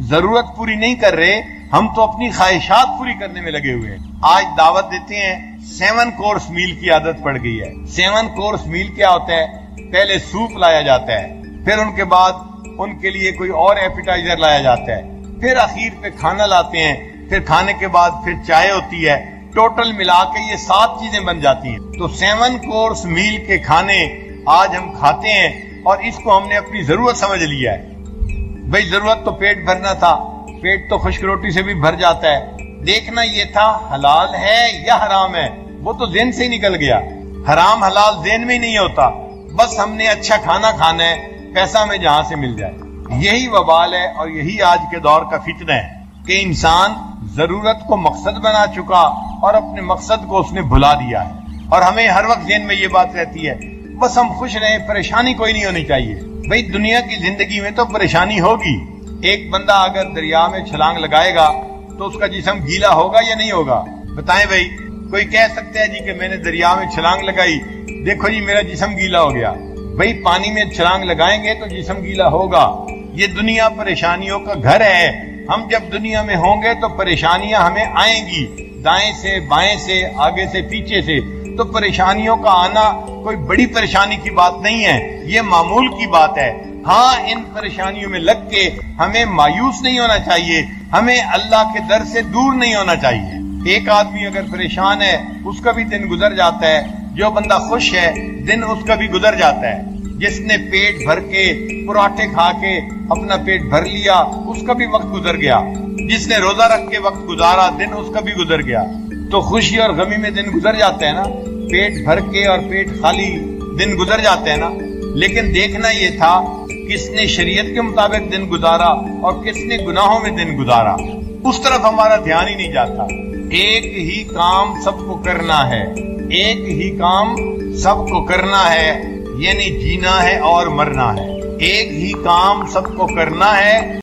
S2: ضرورت پوری نہیں کر رہے، ہم تو اپنی خواہشات پوری کرنے میں لگے ہوئے ہیں۔ آج دعوت دیتے ہیں 7 کورس میل کی عادت پڑ گئی ہے۔ 7 کورس میل کیا ہوتا ہے؟ پہلے سوپ لایا جاتا ہے، پھر ان کے بعد ان کے لیے کوئی اور ایپیٹائزر لایا جاتا ہے، پھر اخیر پہ کھانا لاتے ہیں، پھر کھانے کے بعد پھر چائے ہوتی ہے، ٹوٹل ملا کے یہ 7 چیزیں بن جاتی ہیں۔ تو 7 کورس میل کے کھانے آج ہم کھاتے ہیں اور اس کو ہم نے اپنی ضرورت سمجھ لیا ہے۔ بھئی ضرورت تو پیٹ بھرنا تھا، پیٹ تو خشک روٹی سے بھی بھر جاتا ہے، دیکھنا یہ تھا حلال ہے یا حرام ہے، وہ تو ذہن سے ہی نکل گیا۔ حرام حلال ذہن میں ہی نہیں ہوتا، بس ہم نے اچھا کھانا کھانا ہے، پیسہ ہمیں جہاں سے مل جائے۔ یہی وبال ہے اور یہی آج کے دور کا فتنہ ہے کہ انسان ضرورت کو مقصد بنا چکا اور اپنے مقصد کو اس نے بھلا دیا ہے، اور ہمیں ہر وقت ذہن میں یہ بات رہتی ہے بس ہم خوش رہیں، پریشانی کوئی نہیں ہونی چاہیے۔ بھئی دنیا کی زندگی میں تو پریشانی ہوگی، ایک بندہ اگر دریا میں چھلانگ لگائے گا تو اس کا جسم گیلا ہوگا یا نہیں ہوگا؟ بتائیں بھئی، کوئی کہہ سکتا ہے جی کہ میں نے دریا میں چھلانگ لگائی، دیکھو جی میرا جسم گیلا ہو گیا. بھئی پانی میں چھلانگ لگائیں گے تو جسم گیلا ہوگا. یہ دنیا پریشانیوں کا گھر ہے. ہم جب دنیا میں ہوں گے تو پریشانیاں ہمیں آئیں گی، دائیں سے بائیں سے، آگے سے پیچھے سے. تو پریشانیوں کا آنا کوئی بڑی پریشانی کی بات نہیں ہے، یہ معمول کی بات ہے. ہاں ان پریشانیوں میں لگ کے ہمیں مایوس نہیں ہونا چاہیے، ہمیں اللہ کے در سے دور نہیں ہونا چاہیے. ایک آدمی اگر پریشان ہے اس کا بھی دن گزر جاتا ہے، جو بندہ خوش ہے دن اس کا بھی گزر جاتا ہے. جس نے پیٹ بھر کے پراٹھے کھا کے اپنا پیٹ بھر لیا اس کا بھی وقت گزر گیا. جس نے روزہ رکھ کے وقت گزارا دن اس کا بھی گزر گیا. تو خوشی اور غمی میں دن گزر جاتے ہیں نا، پیٹ بھر کے اور پیٹ خالی دن گزر جاتے ہیں نا. لیکن دیکھنا یہ تھا کس نے شریعت کے مطابق دن گزارا اور کس نے گناہوں میں دن گزارا، اس طرف ہمارا دھیان ہی نہیں جاتا. ایک ہی کام سب کو کرنا ہے، ایک ہی کام سب کو کرنا ہے، یعنی جینا ہے اور مرنا ہے. ایک ہی کام سب کو کرنا ہے.